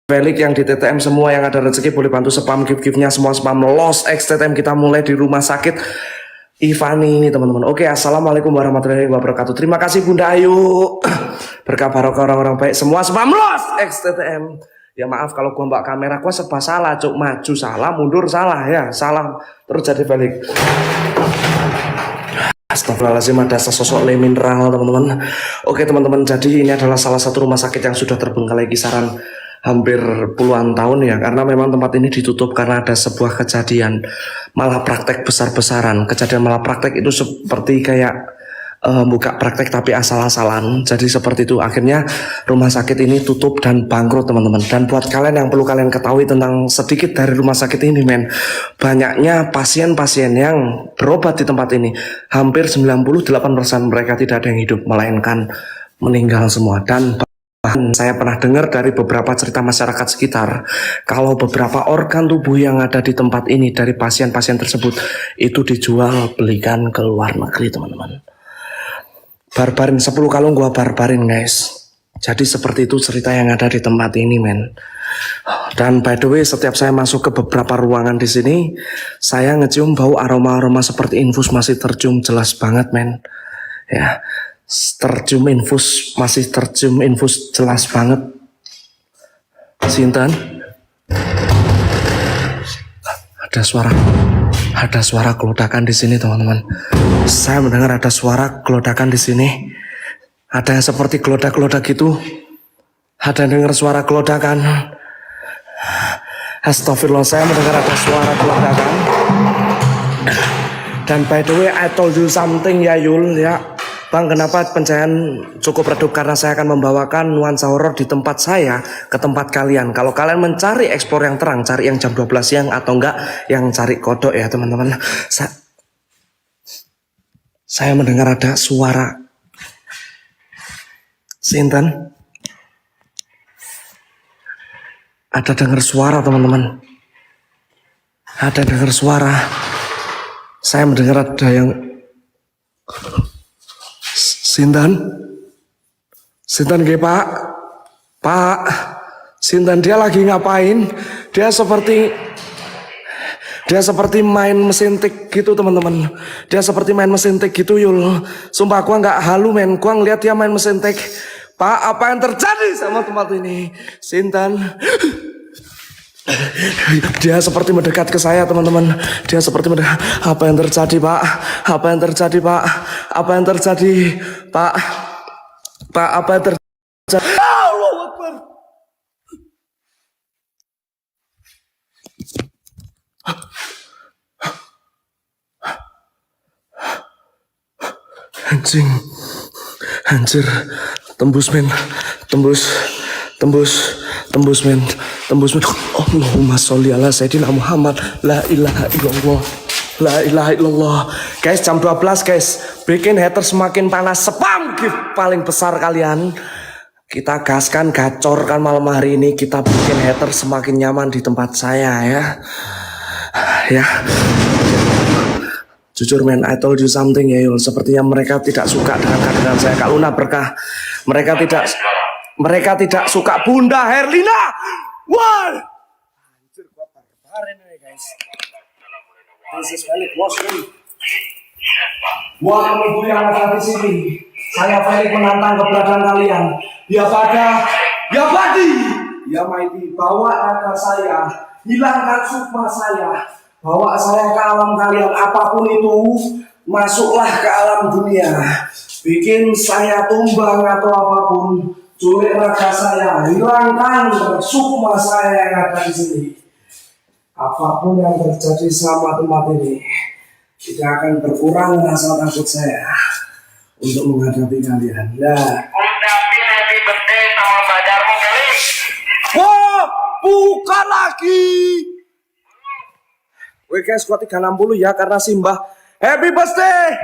Balik yang di TTM semua yang ada rezeki boleh bantu spam gift-giftnya semua spam Lost X TTM kita mulai di rumah sakit Ivani ini teman-teman. Oke, assalamualaikum warahmatullahi wabarakatuh. Terima kasih Bunda Ayu. Berkah barokah orang-orang baik semua spam Lost X TTM. Ya maaf kalau gua mbak kamera gua serba salah, cuk, maju salah, mundur salah ya, salah terus jadi balik. Astagfirullahaladzim, ada sesosok le mineral teman-teman. Oke teman-teman, jadi ini adalah salah satu rumah sakit yang sudah terbengkalai kisaran hampir puluhan tahun ya, karena memang tempat ini ditutup karena ada sebuah kejadian malah praktek besar-besaran. Kejadian malah praktek itu seperti kayak buka praktek tapi asal-asalan. Jadi seperti itu, akhirnya rumah sakit ini tutup dan bangkrut teman-teman. Dan buat kalian yang perlu kalian ketahui tentang sedikit dari rumah sakit ini men, banyaknya pasien-pasien yang berobat di tempat ini, hampir 98% mereka tidak ada yang hidup, melainkan meninggal semua. Dan saya pernah dengar dari beberapa cerita masyarakat sekitar kalau beberapa organ tubuh yang ada di tempat ini dari pasien-pasien tersebut itu dijual belikan ke luar negeri teman-teman. Barbarin 10 kalung gua barbarin guys. Jadi seperti itu cerita yang ada di tempat ini men. Dan by the way, setiap saya masuk ke beberapa ruangan di sini, saya ngecium bau aroma-aroma seperti infus masih tercium jelas banget men. Ya. Masih tercium infus jelas banget. Sinten? Ada suara gelodakan di sini teman-teman. Saya mendengar ada suara gelodakan di sini. Ada yang seperti gelodak-gelodak gitu. Ada yang dengar suara gelodakan. Astagfirullah, saya mendengar ada suara gelodakan. Dan by the way, I told you something ya Yul ya. Bang, kenapa pencahayaan cukup redup? Karena saya akan membawakan nuansa horor di tempat saya ke tempat kalian. Kalau kalian mencari eksplor yang terang, cari yang jam 12 siang atau enggak yang cari kodok ya teman-teman. Saya mendengar ada suara. Sinten? Ada dengar suara teman-teman. Ada dengar suara. Saya mendengar ada yang Sinten ge Pak, Sinten dia lagi ngapain? Dia seperti main mesin tik gitu teman-teman. Dia seperti main mesin tik gitu Yul. Sumpah gua nggak halu men, gua ngeliat dia main mesin tik. Pak, apa yang terjadi sama tempat ini? Sinten? Dia seperti mendekat ke saya teman-teman. Dia seperti mendekat. Apa yang terjadi Pak? Apa yang terjadi Pak? Apa yang terjadi Pak? Pak, apa yang terjadi? Allahu Akbar. Anjir, tembus men, tembus men. Allahumma sholli ala sayyidina Muhammad. La ilaha illallah. La ilaha illallah. Guys, jam 12 guys. Bikin hater semakin panas. Spam gift paling besar kalian. Kita gaskan, gacorkan malam hari ini. Kita bikin hater semakin nyaman di tempat saya ya. Ya. Jujur men, I told you something ya Yul. Sepertinya mereka tidak suka dengan kehadiran saya. Kak Luna berkah. Mereka tidak suka Bunda Herlina. Wah. Anjir, gua barbarin ini guys. This is Felix Washington. Wah, ibu yang ada di sini. Saya Felix menantang keberadaan kalian. Ya pada, ya Badi, ya Maiti, bawa naga saya, hilangkan sukma saya, bawa saya ke alam kalian. Apapun itu, masuklah ke alam dunia. Bikin saya tumbang atau apapun. Culik raga saya, hilangkan sukma saya yang ada di sini. Apapun yang terjadi selama tempat ini, tidak akan berkurang rasa takut saya untuk menghadapi kalian. Nah, happy birthday sama Mbak Darmo kali. Oh, bukan lagi. Wih guys, gua 360 ya karena Simbah. Happy birthday.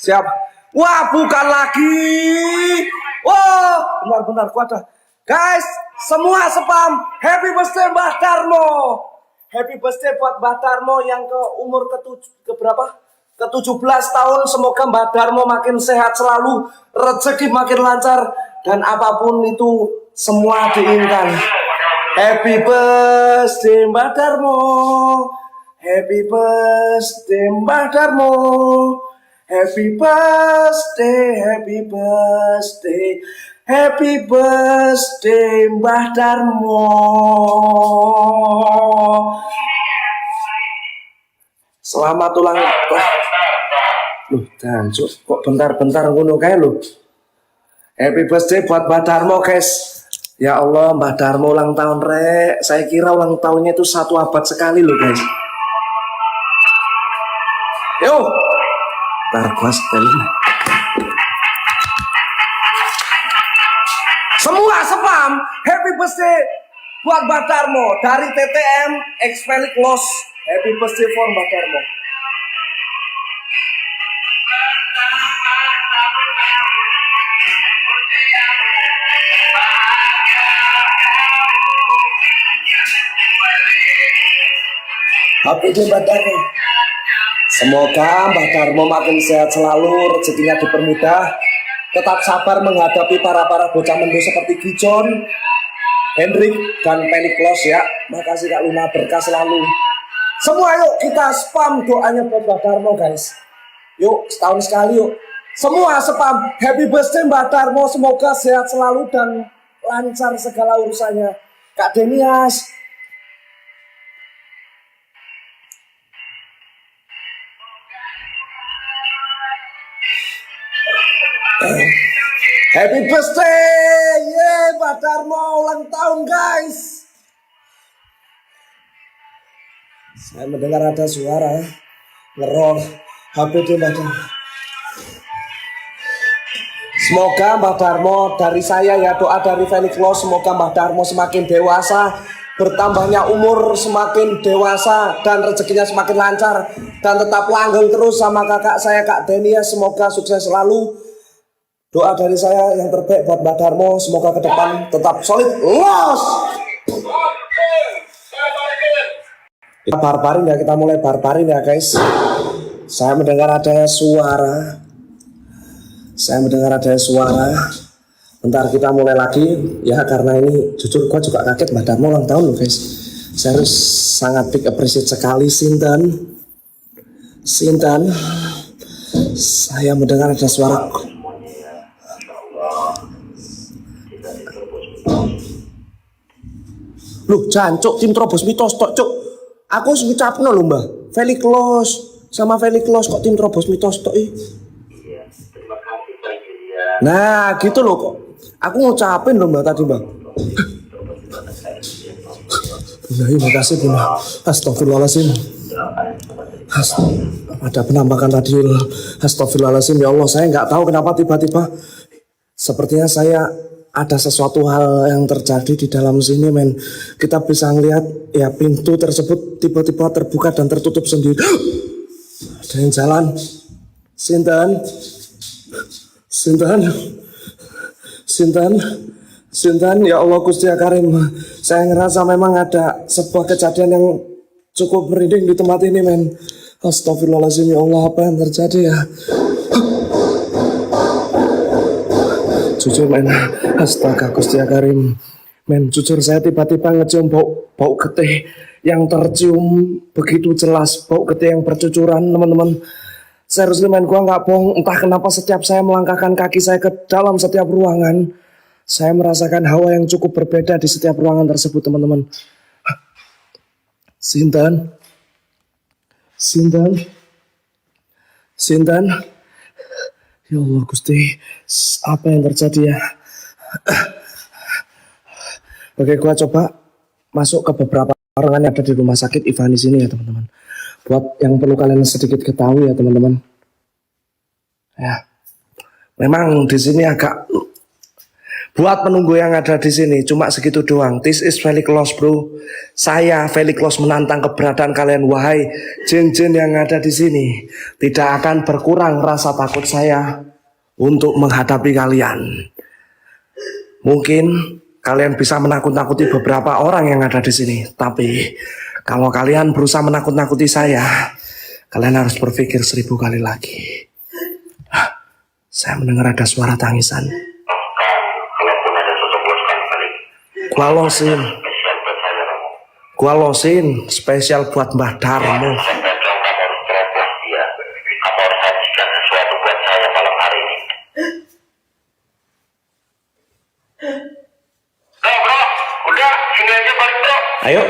Siap. Wah, bukan lagi. Wah, benar-benar gua ada. Guys, semua spam. Happy birthday Mbah Darmo. Happy birthday buat Mbah Darmo yang ke umur ke berapa? Ke 17 tahun. Semoga Mbah Darmo makin sehat selalu, rezeki makin lancar, dan apapun itu semua diinginkan. Happy birthday Mbah Darmo, happy birthday Mbah Darmo, happy birthday, happy birthday, happy birthday Mbah Darmo. Selamat ulang tahun. Loh, jancuk kok bentar-bentar ngono kae lho. Happy birthday buat Mbah Darmo, guys. Ya Allah, Mbah Darmo ulang tahun rek. Saya kira ulang tahunnya itu 1 abad sekali loh, guys. Yo, ntar gua setelin. Semua spam, happy birthday buat Mbah Darmo dari TTM Expelik Los. Happy birthday for Mbah Darmo. Happy birthday Mbah Darmo. Semoga Mbah Darmo makin sehat selalu, rezekinya dipermudah, tetap sabar menghadapi para bocah mendo seperti Gijon, Hendrik, dan Peliklos ya. Makasih Kak Luna, berkah selalu. Semua yuk kita spam doanya buat Mbah Darmo, guys. Yuk setahun sekali yuk. Semua spam happy birthday Mbah Darmo, semoga sehat selalu dan lancar segala urusannya. Kak Denias. Happy birthday, ye Mbah Darmo ulang tahun, guys. Saya mendengar ada suara ngerol HP di Mbah Darmo. Semoga Mbah Darmo dari saya ya, doa dari Felix Lo, semoga Mbah Darmo semakin dewasa, bertambahnya umur semakin dewasa dan rezekinya semakin lancar dan tetap langgeng terus sama kakak saya Kak Denia, semoga sukses selalu. Doa dari saya yang terbaik buat Mbah Darmo, semoga ke depan tetap solid. Los. Kita barbarin ya, kita mulai barbarin ya guys. Saya mendengar ada suara. Bentar kita mulai lagi ya, karena ini jujur gua juga kaget Mbah Darmo ulang tahun loh guys. Saya harus sangat big appreciate sekali Sinten. Saya mendengar ada suara. Loh, jancuk tim Trobos Mitos tok, cuk. Aku wis ngucapno lho, Mbah. Felix Los sama Felix Los kok tim Trobos Mitos tok iki. Iya, terima kasih Pak Julia. Nah, gitu loh kok. Aku ngucapin lho, Mbah tadi, Mbah. Terima kasih, Bunda. Astagfirullahaladzim. Ada penampakan radiul. Astagfirullahaladzim, ya Allah. Saya nggak tahu kenapa tiba-tiba sepertinya saya ada sesuatu hal yang terjadi di dalam sini, men. Kita bisa ngelihat ya, pintu tersebut tiba-tiba terbuka dan tertutup sendiri. Ada yang jalan. Sinten, ya Allah Gusti Karim. Saya ngerasa memang ada sebuah kejadian yang cukup merinding di tempat ini, men. Astagfirullahaladzim, ya Allah, apa yang terjadi ya? Jujur, men, astaga Gusti Karim, men, jujur saya tiba-tiba ngecium bau getih yang tercium begitu jelas, bau getih yang bercucuran, teman-teman. Serius, men, gua nggak bohong, entah kenapa setiap saya melangkahkan kaki saya ke dalam setiap ruangan, saya merasakan hawa yang cukup berbeda di setiap ruangan tersebut, teman-teman. Sinten, ya Allah Gusti, apa yang terjadi ya? Oke, gua coba masuk ke beberapa orang yang ada di rumah sakit Ivani sini ya teman-teman. Buat yang perlu kalian sedikit ketahui ya teman-teman. Ya, memang di sini agak buat penunggu yang ada di sini cuma segitu doang. This is Felix Los, bro. Saya Felix Los menantang keberadaan kalian, wahai jin-jin yang ada di sini. Tidak akan berkurang rasa takut saya untuk menghadapi kalian. Mungkin kalian bisa menakut-nakuti beberapa orang yang ada di sini, tapi kalau kalian berusaha menakut-nakuti saya, kalian harus berpikir 1000 kali lagi. Saya mendengar ada suara tangisan. Gua losin. Spesial buat saya kamu. Gua losin spesial buat Mbah Darmo. Kamu harus terobos dia. Kamu harus sajikan sesuatu buat saya malam hari ini. Bro, udah sini aja balik bro. Ayo,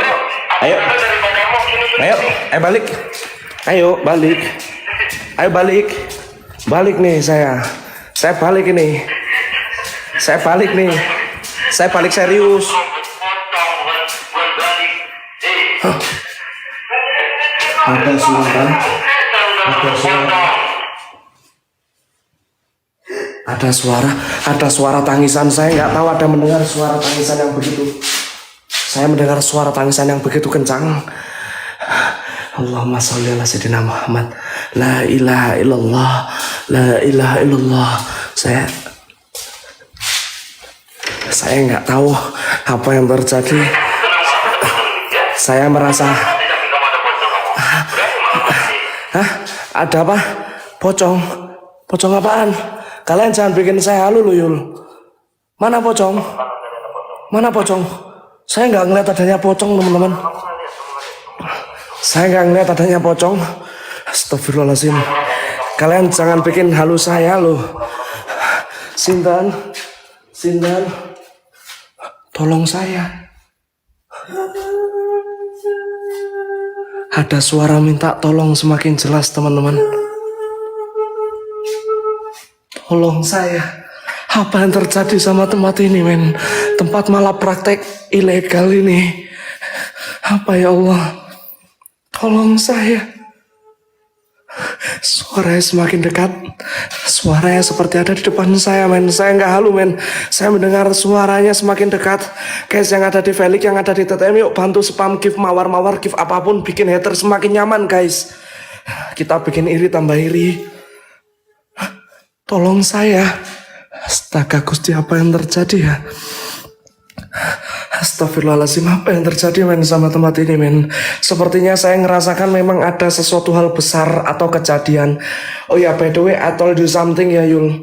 ayo, Daripada kamu sini. ayo, balik. Ayo, balik. Ayo balik. Balik nih saya. Saya balik ini. Saya balik nih. Saya balik serius. Hah. Ada suara. Ada suara. Ada suara. Ada suara tangisan. Saya nggak tahu ada mendengar suara tangisan yang begitu. Saya mendengar suara tangisan yang begitu kencang. Allahumma sholli ala sayyidina Muhammad. La ilaha illallah. La ilaha illallah. Saya nggak tahu apa yang terjadi. Saya merasa. Hah? Ada apa? Pocong? Pocong apaan? Kalian jangan bikin saya halu loh Yul. Mana pocong? Mana pocong? Saya nggak ngeliat adanya pocong teman-teman. Saya nggak ngeliat adanya pocong. Astagfirullahaladzim. Kalian jangan bikin halu saya loh. Sintan, Sintan, tolong saya. Ada suara minta tolong semakin jelas teman-teman. Tolong saya. Apa yang terjadi sama tempat ini men? Tempat malah praktek ilegal ini. Apa ya Allah? Tolong saya. Suaranya semakin dekat. Suaranya seperti ada di depan saya men. Saya nggak halu men. Saya mendengar suaranya semakin dekat. Guys yang ada di Felix, yang ada di TTM, yuk bantu spam gift mawar-mawar, gift apapun, bikin hater semakin nyaman guys. Kita bikin iri tambah iri. Tolong saya. Astaga Gusti, apa yang terjadi ya? Astagfirullahaladzim, apa yang terjadi men sama tempat ini men? Sepertinya saya ngerasakan memang ada sesuatu hal besar atau kejadian. Oh ya, by the way, I told you something ya Yul.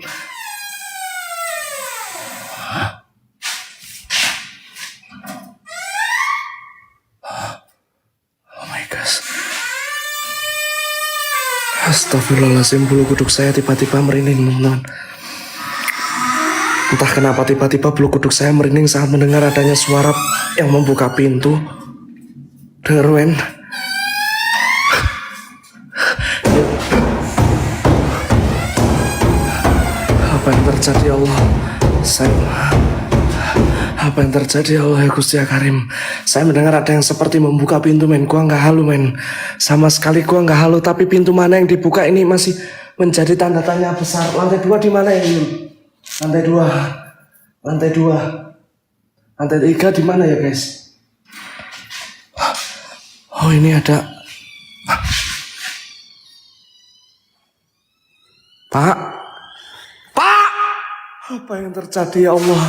Oh my gosh. Astagfirullahaladzim, bulu kuduk saya tiba-tiba merinding teman-teman. Entah kenapa tiba-tiba bulu kuduk saya merinding saat mendengar adanya suara yang membuka pintu. Dengar men? Apa yang terjadi ya Allah? Apa yang terjadi ya Allah ya Gusti ya Karim? Saya mendengar ada yang seperti membuka pintu men. Gua nggak halu men. Sama sekali gua nggak halu. Tapi pintu mana yang dibuka ini masih menjadi tanda tanya besar. Lantai 2 di mana ya Yul? Lantai 2, lantai 2, lantai 3 di mana ya guys? Oh ini ada. Pak, Pak, apa yang terjadi ya Allah?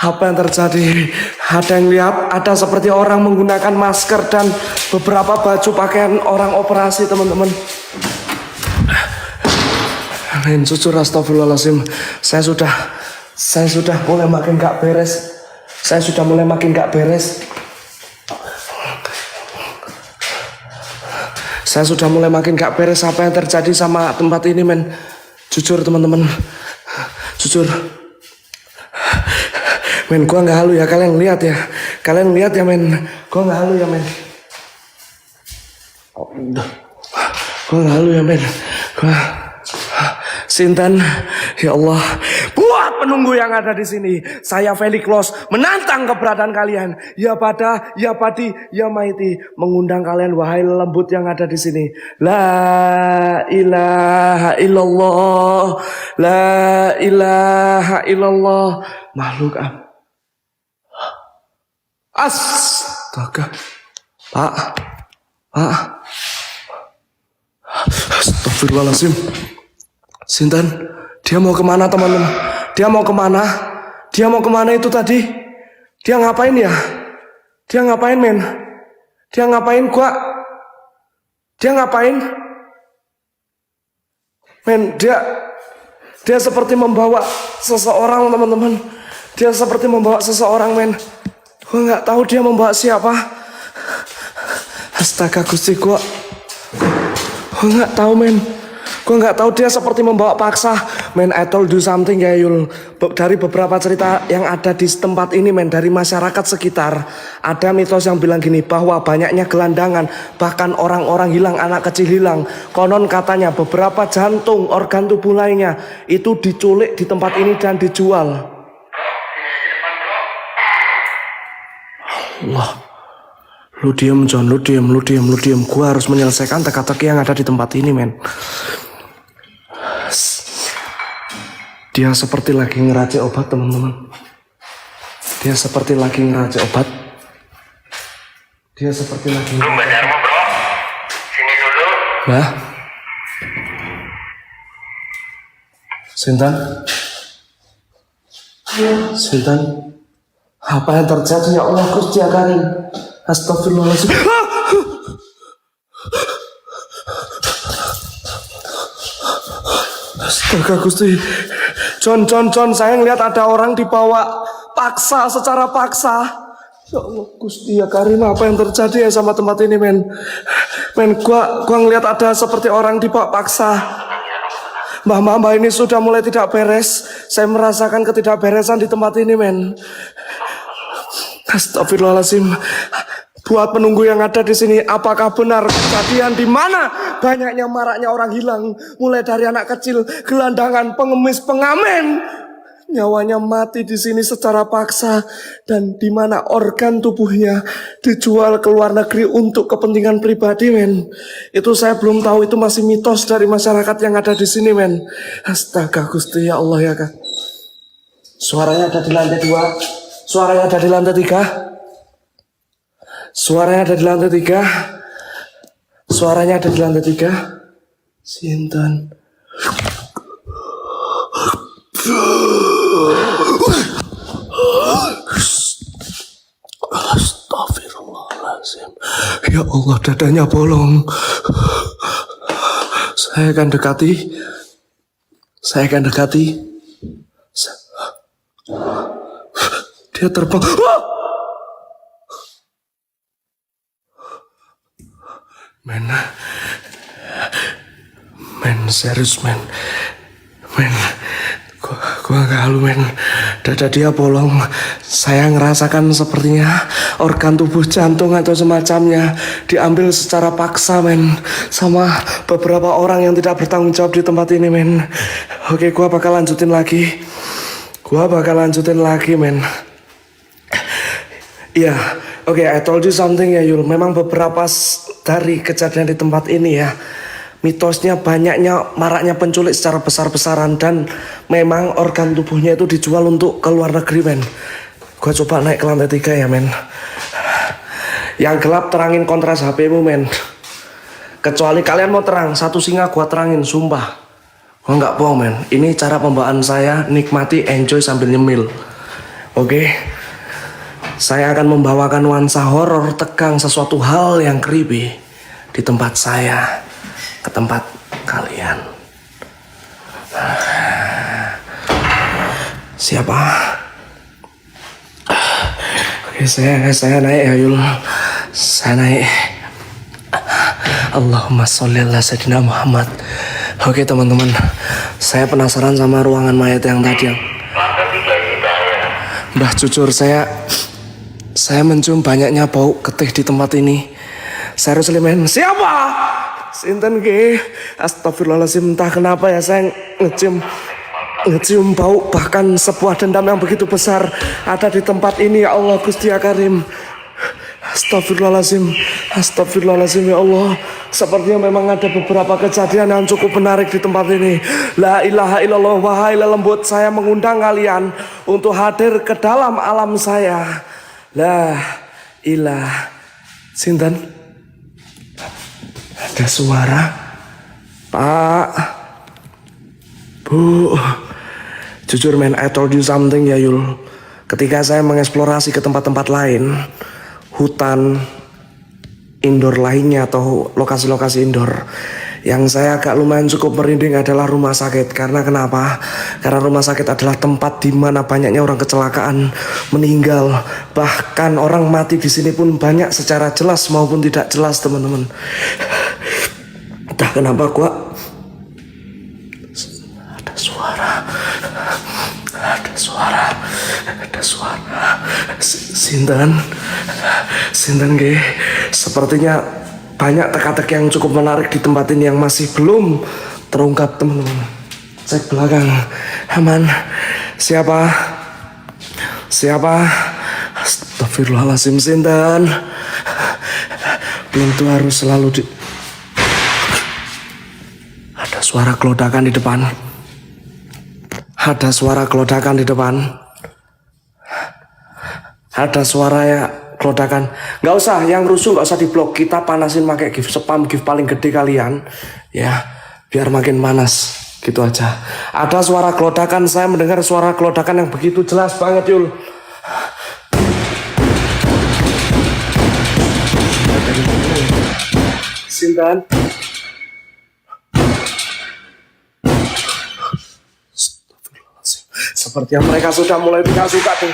Apa yang terjadi? Ada yang lihat, ada seperti orang menggunakan masker dan beberapa baju pakaian orang operasi teman-teman. Amin, jujur astagfirullahaladzim. Saya sudah mulai makin gak beres. Saya sudah mulai makin gak beres. Saya sudah mulai makin gak beres apa yang terjadi sama tempat ini men. Jujur teman-teman. Jujur. Men, gua gak halu ya, kalian lihat ya. Kalian lihat ya men. Gua gak halu ya men. Gua gak halu ya men. Sintan, ya Allah, buat penunggu yang ada di sini, saya Felix Los menantang keberadaan kalian. Ya Pada, ya Padi, ya Maiti, mengundang kalian wahai lembut yang ada di sini. La ilaha illallah, la ilaha illallah. Makhluk astaga, Pak, astagfirullahaladzim. Sintan, dia mau kemana teman-teman? Dia mau kemana? Dia mau kemana itu tadi? Dia ngapain ya? Dia ngapain men? Dia ngapain Dia ngapain? Men, dia seperti membawa seseorang teman-teman. Dia seperti membawa seseorang men. Gua nggak tahu dia membawa siapa. Astaga Gusti, gua nggak tahu men. Gua nggak tahu dia seperti membawa paksa. Men, I told you something ya Yul. Dari beberapa cerita yang ada di tempat ini men, dari masyarakat sekitar, ada mitos yang bilang gini, bahwa banyaknya gelandangan, bahkan orang-orang hilang, anak kecil hilang. Konon katanya beberapa jantung, organ tubuh lainnya itu diculik di tempat ini dan dijual. Allah. Lu diem John, lu diem. Gua harus menyelesaikan teka-teki yang ada di tempat ini men. Dia seperti lagi ngeracik obat teman-teman. Dia seperti lagi ngeracik obat. Mbak Darmo bro, sini dulu. Bah? Sintan? Apa yang terjadi ya Allah Gusti Karim? Astagfirullahaladzim. Astaga Gusti. John, saya ngeliat ada orang dibawa paksa, secara paksa. Ya Allah Gusti ya Karim, apa yang terjadi ya sama tempat ini men? Men, gua ngeliat ada seperti orang dibawa paksa. Mbah ini sudah mulai tidak beres. Saya merasakan ketidakberesan di tempat ini men. Astagfirullahaladzim. Buat penunggu yang ada di sini, apakah benar kejadian di mana banyaknya maraknya orang hilang, mulai dari anak kecil, gelandangan, pengemis, pengamen, nyawanya mati di sini secara paksa, dan di mana organ tubuhnya dijual ke luar negeri untuk kepentingan pribadi men. Itu saya belum tahu, itu masih mitos dari masyarakat yang ada di sini men. Astaga Gusti ya Allah ya Kak. Suaranya ada di lantai 2, suaranya ada di lantai 3. Suaranya ada di lantai 3. Suaranya ada di lantai 3. Sinten. Astagfirullahaladzim. Ya Allah, dadanya bolong. Saya akan dekati. Dia terbang. Men, serius men, gua gak halu men, dada dia bolong. Saya ngerasakan sepertinya organ tubuh jantung atau semacamnya diambil secara paksa men, sama beberapa orang yang tidak bertanggung jawab di tempat ini men. Oke, gua bakal lanjutin lagi men. Iya, oke, I told you something ya Yul. Memang beberapa dari kejadian di tempat ini ya, mitosnya banyaknya maraknya penculik secara besar-besaran, dan memang organ tubuhnya itu dijual untuk ke luar negeri men. Gua coba naik ke lantai 3 ya men. Yang gelap terangin kontras HP-mu men. Kecuali kalian mau terang, satu singa gua terangin, sumpah. Gua nggak bohong men. Ini cara pembawaan saya, nikmati, enjoy sambil nyemil. Oke. Saya akan membawakan nuansa horor, tegang, sesuatu hal yang creepy di tempat saya ke tempat kalian. Siapa? Oke, saya naik ya Yul. Saya naik. Allahumma sholli ala sayyidina Muhammad. Oke teman-teman, saya penasaran sama ruangan mayat yang tadi. Mbah, jujur saya mencium banyaknya bau getih di tempat ini. Saya harus men. Siapa? Sinten ge? Astagfirullahaladzim, entah kenapa ya saya ngecium bau, bahkan sebuah dendam yang begitu besar ada di tempat ini ya Allah Gusti Karim. Astagfirullahaladzim ya Allah. Sepertinya memang ada beberapa kejadian yang cukup menarik di tempat ini. La ilaha illallah, wahai lelembut, saya mengundang kalian untuk hadir ke dalam alam saya. La ilah. Sinten? Ada suara. Pak, Bu. Jujur men, I told you something ya Yul. Ketika saya mengeksplorasi ke tempat-tempat lain, hutan indoor lainnya atau lokasi-lokasi indoor Yang saya agak lumayan cukup merinding adalah rumah sakit. Karena kenapa? Karena rumah sakit adalah tempat di mana banyaknya orang kecelakaan, meninggal, bahkan orang mati di sini pun banyak secara jelas maupun tidak jelas, teman-teman. Entah kenapa gua ada suara. Sinten nggih. Sepertinya banyak teka-teki yang cukup menarik di tempat ini yang masih belum terungkap, teman-teman. Cek belakang. Aman. Siapa? Astagfirullahaladzim, sinten. Pintu harus selalu Ada suara gelodakan di depan. Ada suara gelodakan di depan. Ada suara ya gelodakan. Nggak usah, yang rusuh nggak usah diblok. Kita panasin pakai gift spam, gift paling gede kalian. Ya, biar makin panas. Gitu aja. Ada suara gelodakan. Saya mendengar suara gelodakan yang begitu jelas banget, Yul. Sinten. Sepertinya mereka sudah mulai tidak suka tuh.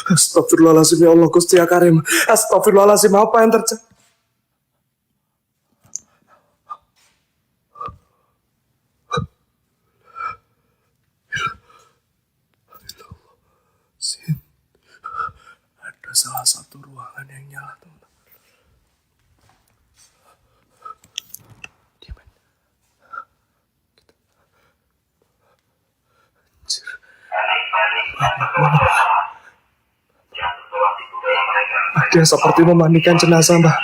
Astagfirullahaladzim, ya Allah Gusti ya Karim. Astagfirullahaladzim, apa yang terjadi? Ada salah satu ruangan yang nyala, teman-teman. Dia seperti memandikan jenazah, Mbak.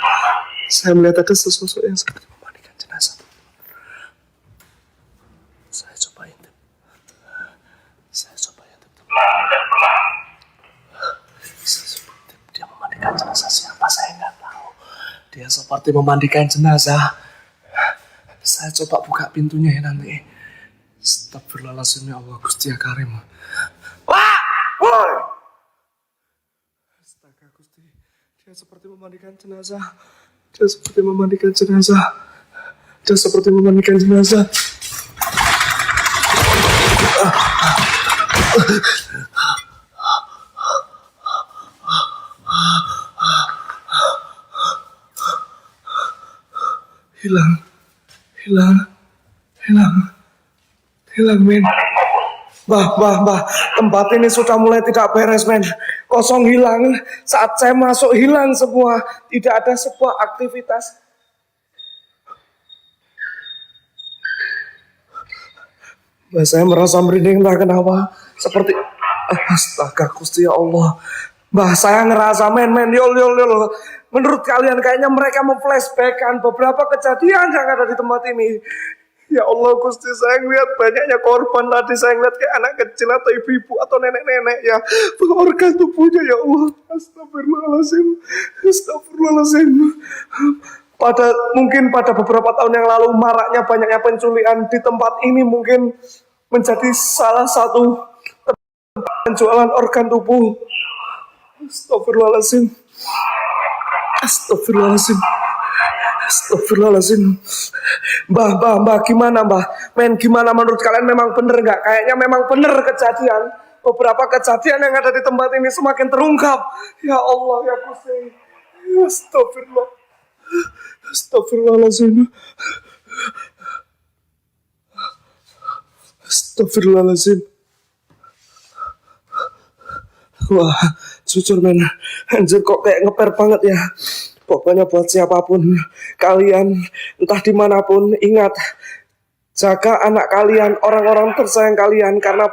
Saya melihat ada sosok yang seperti memandikan jenazah. Saya coba intip. Dia memandikan jenazah siapa? Saya nggak tahu. Dia seperti memandikan jenazah. Saya coba buka pintunya ya nanti. Astagfirullahaladzim, ya Allah Gusti ya Karim. Wah! Woi! Astaga Gusti. Dia seperti memandikan jenazah. Hilang, men. Bah, tempat ini sudah mulai tidak beres, men. Kosong, hilang. Saat saya masuk, hilang semua. Tidak ada sebuah aktivitas. Bah, saya merasa merinding, entah kenapa. Seperti, astaga Gusti ya Allah. Bah, saya ngerasa, men, yol. Menurut kalian, kayaknya mereka memflashbackkan beberapa kejadian yang ada di tempat ini. Ya Allah Gusti, saya ngeliat banyaknya korban tadi. Saya ngeliat kayak anak kecil atau ibu-ibu atau nenek-nenek ya. Organ tubuhnya ya Allah. Astagfirullahaladzim. Mungkin pada beberapa tahun yang lalu maraknya banyaknya penculikan di tempat ini mungkin menjadi salah satu tempat penjualan organ tubuh. Astagfirullahaladzim. Mbah, gimana Mbah? Men, gimana menurut kalian, memang bener nggak? Kayaknya memang bener kejadian. Beberapa kejadian yang ada di tempat ini semakin terungkap. Ya Allah, ya Gusti. Astagfirullahaladzim. Wah, jujur men, anjir kok kayak ngeper banget ya. Pokoknya buat siapapun kalian, entah dimanapun, ingat, jaga anak kalian, orang-orang tersayang kalian, karena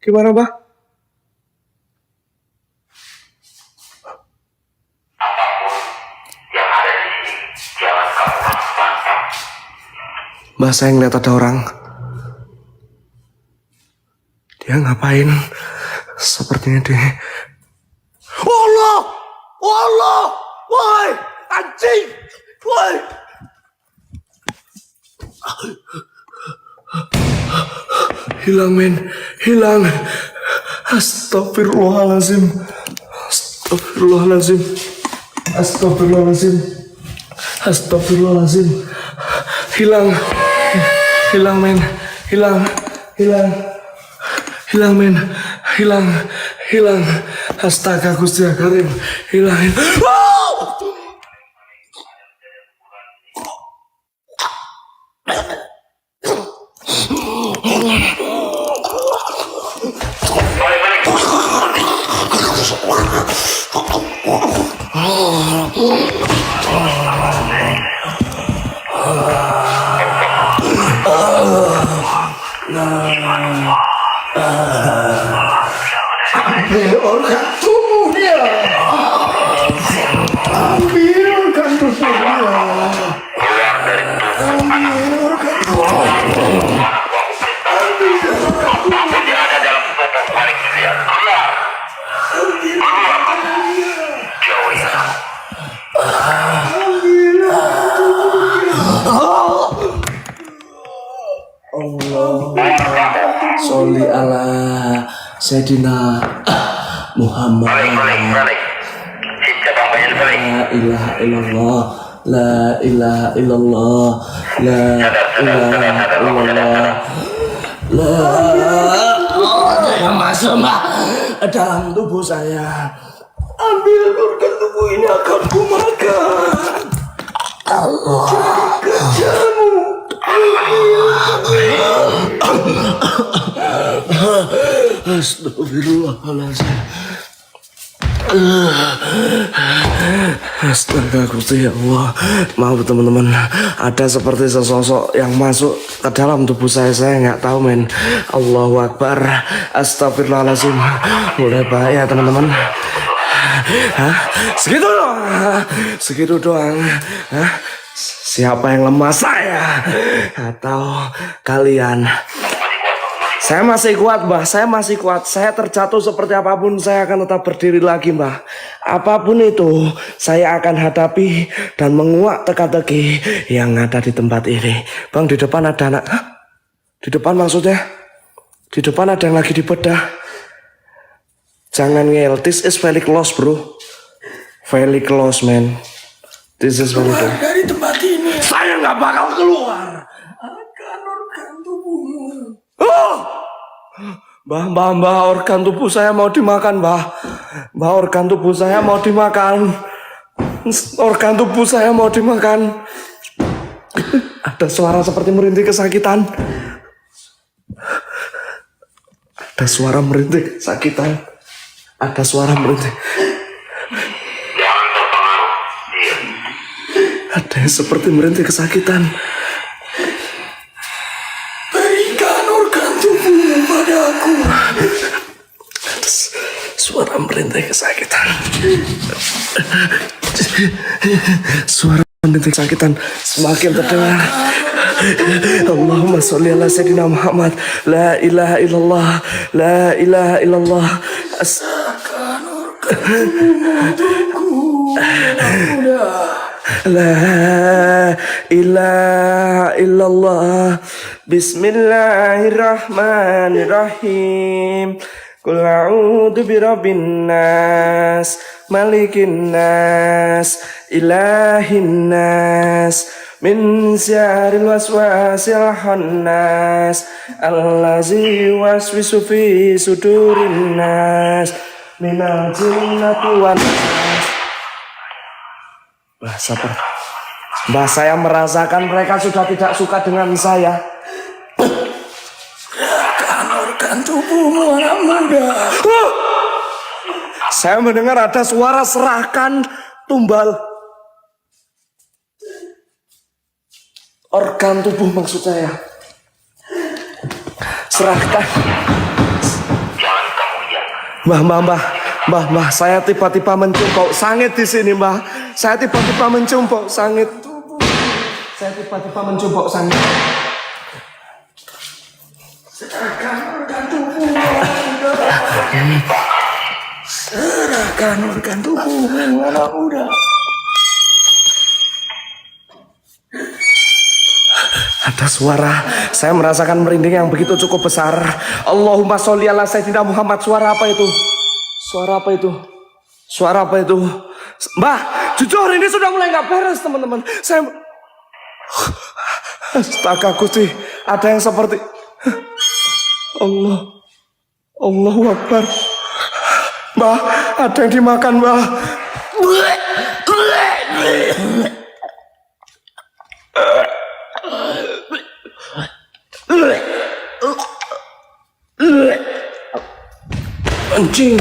gimana Mbah? Mbah, saya ngeliat ada orang. Dia ngapain? Sepertinya dia... Allah, woi, anjing, woi. Hilang men, hilang. Astagfirullahaladzim. Astagfirullahaladzim. Astagfirullahaladzim. Astagfirullahaladzim. Hilang. Hilang men. Hilang. Hilang. Hilang men. Hilang. Hilang. Astaga Gusti Karim. Hilangin. Organ tubuhnya, ambil organ tubuhnya, ambil organ tubuhnya, Yang ada dalam tubuh paling dia keluar. Jauh ya. Sholli ala Sayyidina Muhammad. Balik. Siapa yang balik? La ilaha illallah. La ilaha illallah. La ilaha illallah. La yang masuk dalam tubuh saya. ambil organ tubuh ini akan kumakan. Allah kerjamu. Astagfirullahaladzim. Astaga Gusti ya Allah. Maaf teman-teman, ada seperti sesosok yang masuk ke dalam tubuh saya nggak tahu men. Allahu Akbar. Astagfirullahaladzim. Mulai bahaya teman-teman. Hah? Segitu doang. Hah? Siapa yang lemah, saya atau kalian? Saya masih kuat mbah, saya masih kuat. Saya terjatuh seperti apapun, saya akan tetap berdiri lagi mbah. Apapun itu, saya akan hadapi dan menguak teka-teki yang ada di tempat ini. Bang, di depan ada anak. Hah? Di depan maksudnya? Di depan ada yang lagi dibedah. Jangan ngel, this is very close bro. Very close man. This is very close. Dari tempat ini Saya nggak bakal keluar. akan organ tubuhmu. Oh! Mbah, organ tubuh saya mau dimakan, Mbah. Mbah, organ tubuh saya mau dimakan. Organ tubuh saya mau dimakan. Ada suara seperti merintih kesakitan. Ada suara merintih kesakitan. Ada suara merintih. Jangan terpengaruh. Ada yang seperti merintih kesakitan. Berikan organ tubuhmu padaku. Suara merintih kesakitan. Suara merintih kesakitan semakin terdengar. Allahumma sholli ala Sayyidina Muhammad. La ilaha illallah. La ilaha illallah. La ilaha illallah. Bismillahirrahmanirrahim. Qul a'udzu birabbin nas, malikin nas, ilahin nas, min syarril waswasil khannas, allazi waswisu fi sudurin nas, minal jinnati wan nas. Mbah, saya merasakan mereka sudah tidak suka dengan saya. Serahkan organ tubuhmu anak muda. Saya mendengar ada suara serahkan tumbal. Organ tubuh maksud saya. Serahkan. Jangan kamu ya. Mbah, saya tiba-tiba mencium bau sangit di sini, Mbah. Saya tiba-tiba mencium bau sangit. Saya tiba-tiba mencium bau sangit. Serahkan organ tubuhmu anak muda. Serahkan organ tubuhmu anak muda. Ada suara, saya merasakan merinding yang begitu cukup besar. Allahumma sholli ala Sayyidina Muhammad. Suara apa itu? Suara apa itu? Suara apa itu? Mbah, jujur ini sudah mulai nggak beres teman-teman. Saya astaga Gusti, ada yang seperti Allah, Allahu Akbar. Mbah, ada yang dimakan, Mbah. Anjing.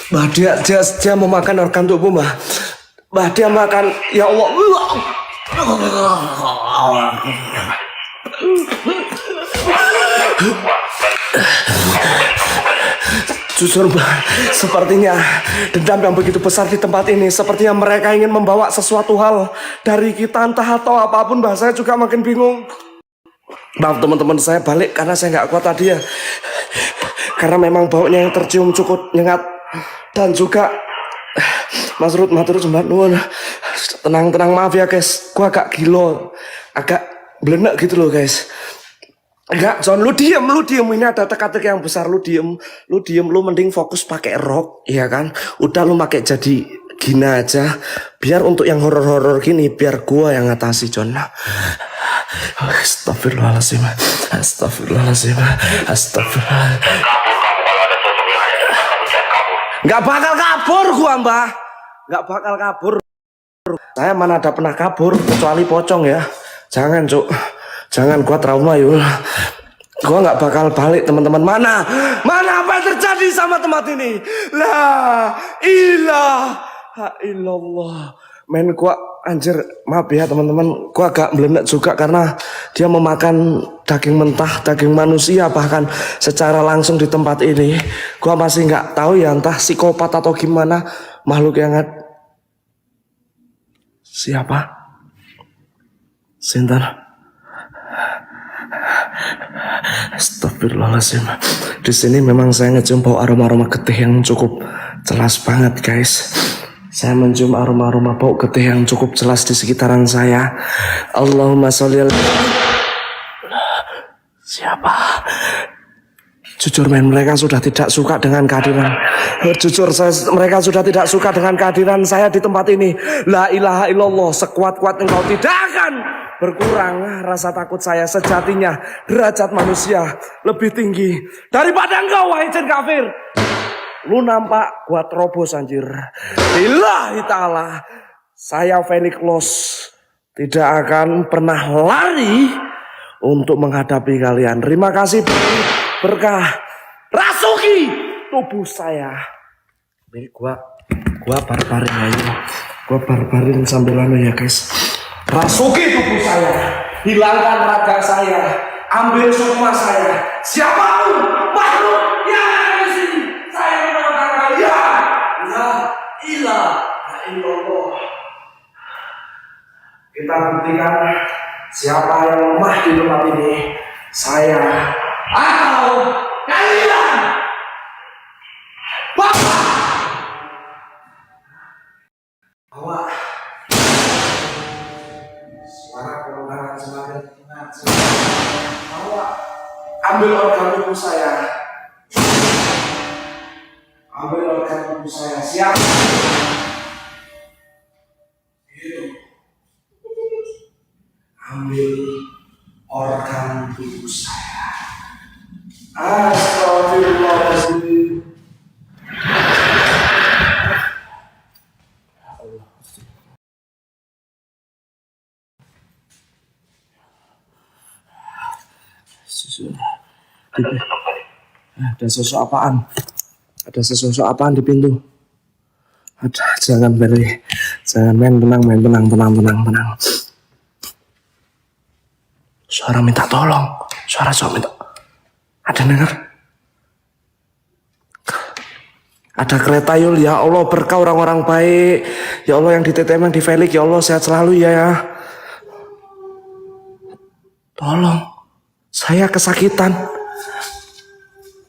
Mbah, dia mau makan organ tubuh, Mbah. Mbah, dia makan, ya Allah. Jujur Mbah, sepertinya dendam yang begitu besar di tempat ini. Sepertinya mereka ingin membawa sesuatu hal dari kita, entah atau apapun. Mbah, saya juga makin bingung. Maaf teman-teman, saya balik karena saya nggak kuat tadi ya. Karena memang baunya yang tercium cukup nyengat. Dan juga Mas Rut, matur sembah nuwun. Tenang, maaf ya guys. Gua agak gilo, agak belenek gitu loh guys. Enggak, John, lu diem. Ini ada teka-teki yang besar, lu diem. Lu mending fokus pakai rok, ya kan? Udah lu pakai jadi gina aja. Biar untuk yang horor-horor gini, biar gua yang ngatasi, John. Astagfirullahaladzim. Astagfirullah. Nggak bakal kabur gua, Mbah. Nggak bakal kabur. Saya mana ada pernah kabur, kecuali pocong ya. Jangan, Cuk. Jangan, gua trauma yuk. Gua nggak bakal balik teman-teman. Mana apa yang terjadi sama tempat ini? La ilaha illallah. Men, gua anjir, maaf ya teman-teman. Gua agak melenek juga karena dia memakan daging mentah, daging manusia bahkan secara langsung di tempat ini. Gua masih nggak tahu ya, entah psikopat atau gimana makhluk yang siapa? Sinten? Astagfirullahaladzim. Di sini memang saya ngecium bau aroma getih yang cukup jelas banget guys. Saya mencium aroma bau getih yang cukup jelas di sekitaran saya. Allahumma sholli ala. Siapa? Jujur men, mereka sudah tidak suka dengan kehadiran. Mereka sudah tidak suka dengan kehadiran saya di tempat ini. La ilaha illallah, sekuat-kuat engkau tidak akan berkurang rasa takut saya. Sejatinya derajat manusia lebih tinggi daripada engkau, wahai jin kafir. Lu nampak gua terobos anjir. Lillahi ta'ala, saya Felix Los tidak akan pernah lari untuk menghadapi kalian. Terima kasih berkah rasuki tubuh saya. Ini gua barbarin aja. Gua barbarin sambil ya guys. Rasuki tubuh saya, hilangkan raga saya, ambil semua saya. Siapapun makhluk yang ada di sini, saya menangkan kalian. La ilaha illallah. Kita buktikan siapa yang lemah di tempat ini. Saya atau kalian. Bapak. Bawa. Suara kelonggaran semakin mengacu. Bawa. Ambil organ tubuh saya. Ambil organ tubuh saya. Siap. Itu. Ambil organ tubuh saya. Astagfirullahaladzim. Ada sosok apaan? Ada sosok apaan di pintu? Jangan main tenang. Suara minta tolong. Suara minta. Ada dengar? Ada kereta Yul, ya Allah berkah orang-orang baik. Ya Allah yang di TTM yang di Felix, ya Allah sehat selalu ya. Tolong, saya kesakitan.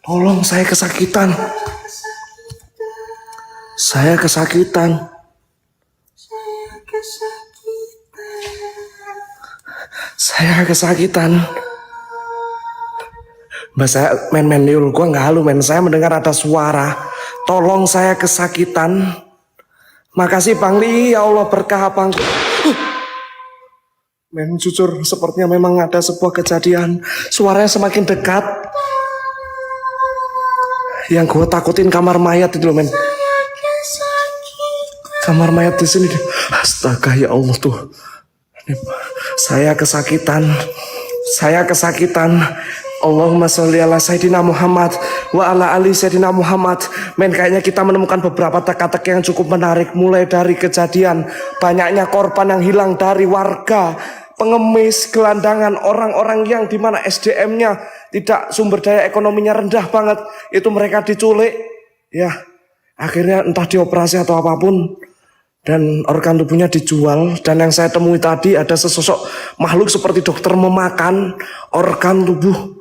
Tolong, saya kesakitan. Saya kesakitan. Saya kesakitan. Mbak saya men Yul, gua nggak halu men. Saya mendengar ada suara. Tolong saya kesakitan. Makasih Bangli, ya Allah berkah Bang. Men jujur sepertinya memang ada sebuah kejadian. Suaranya semakin dekat. Yang gue takutin kamar mayat itu loh men. Kamar mayat di sini. Astaga ya Allah tuh. Saya kesakitan. Saya kesakitan. Allahumma sholli ala Sayyidina Muhammad wa ala ali Sayyidina Muhammad. Men kayaknya kita menemukan beberapa teka-teki yang cukup menarik. Mulai dari kejadian banyaknya korban yang hilang dari warga, pengemis, gelandangan, orang-orang yang dimana SDM-nya tidak, sumber daya ekonominya rendah banget. Itu mereka diculik. Ya akhirnya entah dioperasi atau apapun. Dan organ tubuhnya dijual. Dan yang saya temui tadi ada sesosok makhluk seperti dokter memakan organ tubuh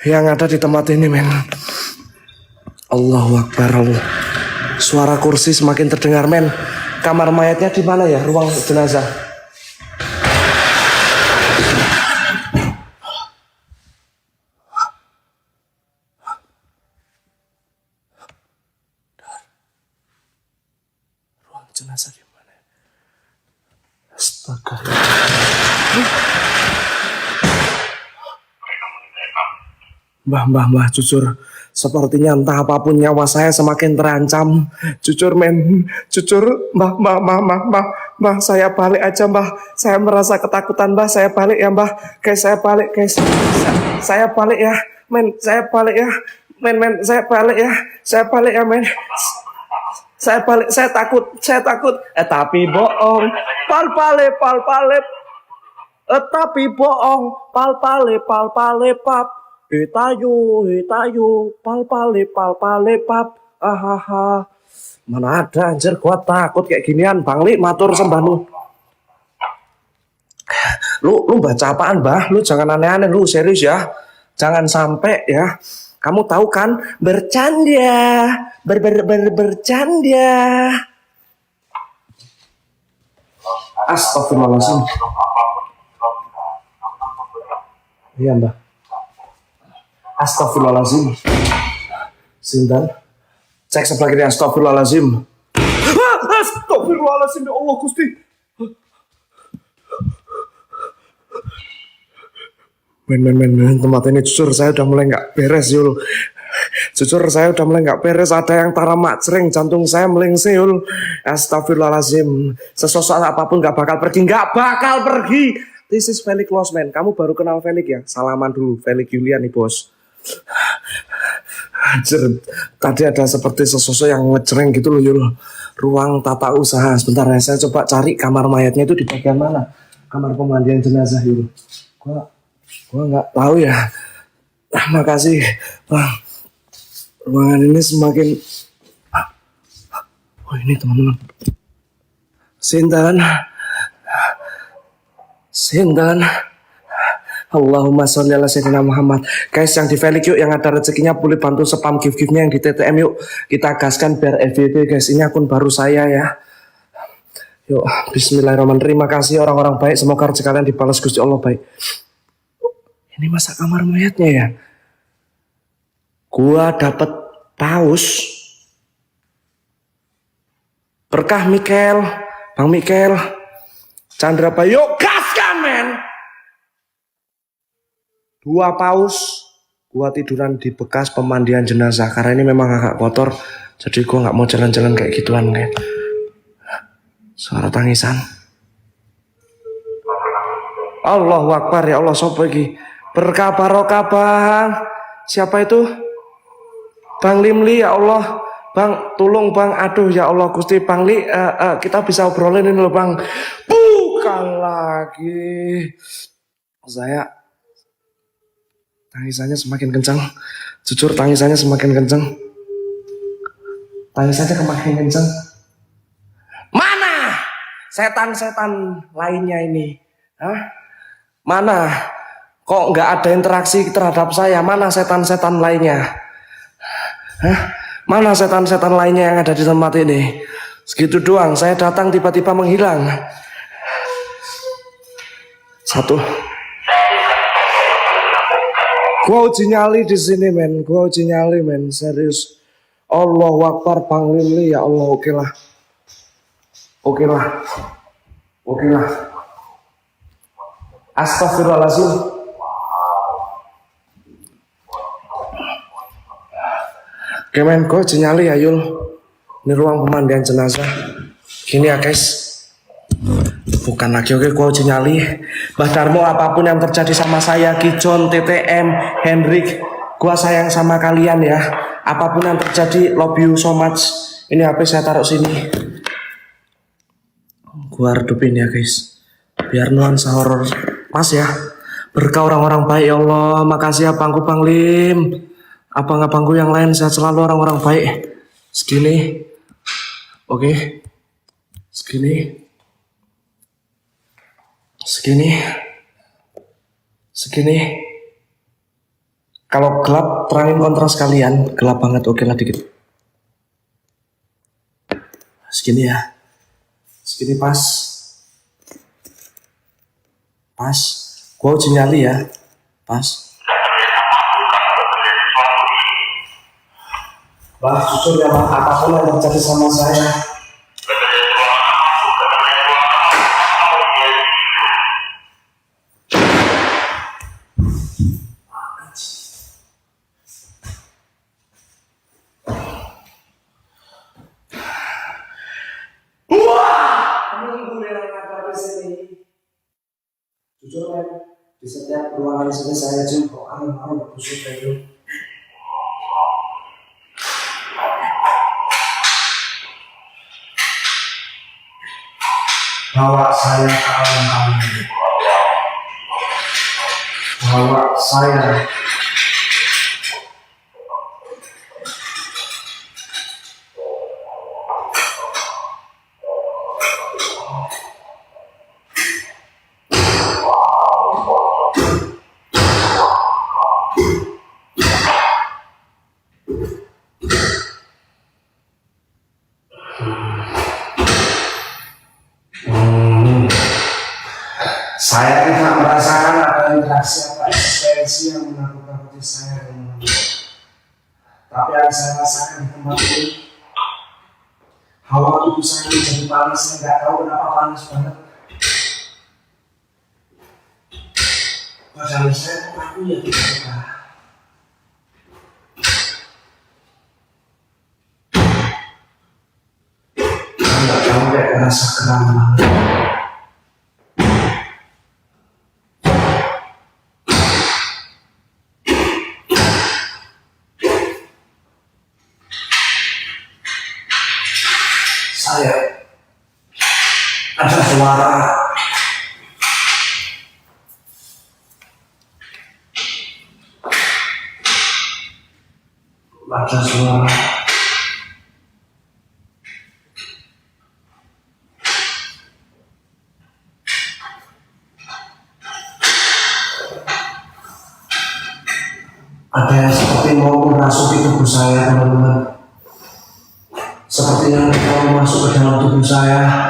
yang ada di tempat ini men. Allahu Akbar Allah. Suara kursi semakin terdengar men. Kamar mayatnya di mana ya? Ruang jenazah. Ruang jenazah di mana? Astaga. Mbah, jujur, sepertinya entah apapun nyawa saya semakin terancam. Jujur men, jujur, mbah, saya balik aja mbah. Saya merasa ketakutan mbah, saya balik ya mbah. Guys, saya balik guys, saya balik ya, men, saya balik ya, men, saya balik ya, men. Saya balik, saya takut. Tapi bohong, pal pale. Tapi bohong, pal pale pap. Hitayu, pal pale pap. Ahaha. Mana ada anjir, gua takut kayak ginian. Bang Li, matur sembah lu. Lu baca apaan, Bah? Lu jangan aneh-aneh, lu serius ya. Jangan sampai ya. Kamu tahu kan, bercanda. Bercanda. Astagfirullahaladzim. Iya, Mbak. Astagfirullahaladzim. Sindan. Cek sebelah kiri. Astagfirullahaladzim. Astagfirullahaladzim. Ya Allah Gusti. Men. Tempat ini jujur saya udah mulai gak beres Yul. Jujur saya udah mulai gak beres. Ada yang tara macreng. Jantung saya melengse Yul. Astagfirullahaladzim. Sesosok apapun gak bakal pergi. Gak bakal pergi. This is Felix Losman. Kamu baru kenal Felix ya? Salaman dulu. Felix Julian nih bos. Anjir, tadi ada seperti sesosok yang ngejreng gitu loh Yul. Ruang tata usaha. Sebentar ya, saya coba cari kamar mayatnya itu di bagian mana. Kamar pemandian jenazah Yul. Gua nggak tahu ya. Makasih Bang. Ruangan ini semakin. Oh ini teman-teman. Sindan. Allahumma sholli ala Sayyidina Muhammad. Guys yang di Felix yuk, yang ada rezekinya boleh bantu spam gift-giftnya yang di TTM yuk. Kita gaskan biar FVP guys. Ini akun baru saya ya. Yuk bismillahirrahmanirrahim. Terima kasih orang-orang baik. Semoga rezeki kalian dibalas Gusti Allah baik. Ini masa kamar mayatnya ya. Gua dapet paus. Berkah Mikel. Bang Mikel. Chandra Bayu. Gaskan men. 2 paus. Gua tiduran di bekas pemandian jenazah karena ini memang agak kotor, jadi gua nggak mau jalan-jalan kayak gituan kan. Suara tangisan. Allahu Akbar ya Allah, sopo iki? Berkah barokah Bang. Siapa itu? Bang Limli ya Allah. Bang tolong Bang, aduh ya Allah Gusti. Bang Li, kita bisa obrolin ini loh Bang. Bukan lagi. Saya tangisannya semakin kencang. Jujur tangisannya semakin kencang. Tangisannya semakin kencang. Mana setan-setan lainnya ini? Hah? Mana? Kok nggak ada interaksi terhadap saya? Mana setan-setan lainnya? Hah? Mana setan-setan lainnya yang ada di tempat ini? Segitu doang, saya datang tiba-tiba menghilang. 1 Gua uji nyali di sini men, gua uji nyali men, serius. Allahu Akbar Bang Lili ya Allah, oke lah. Oke lah. Oke lah. Astagfirullahaladzim. Oke men, gua uji nyali ya Yul. Ini ruang pemandian jenazah. Gini ya guys. Bukan lagi oke, gua uji nyali. Mbah Darmo, apapun yang terjadi sama saya, Kijon, TTM, Hendrik, gua sayang sama kalian ya. Apapun yang terjadi, love you so much. Ini HP saya taruh sini. Gua redupin ya guys, biar nuansa horor pas ya. Berkah orang-orang baik ya Allah. Makasih ya Bangku Bang Lim, abang-abangku yang lain, sehat selalu orang-orang baik. Segini, oke, segini. Kalau gelap terangin kontras kalian. Gelap banget, oke lah dikit. Segini ya. Segini pas. Gua uji nyali ya. Pas. Bah, jujur ya Bang, apapun yang terjadi sama saya, jujur kan, di setiap ruangan sini saya cium kok angin busuk kayak gitu. Bawa saya ke alam kami. Bawa saya. Saya tidak merasakan ada interaksi atau eksistensi yang menakut-nakuti saya, teman-teman. Tapi yang saya rasakan di tempat ini, hawa tubuh saya menjadi panas. Saya nggak tahu kenapa panas banget. Padahal saya takut ya kita. Nggak tahu kayak rasa keram banget. Saya ada suara ada yang seperti mau merasuki tubuh saya, teman-teman. Sepertinya mau masuk ke dalam tubuh saya.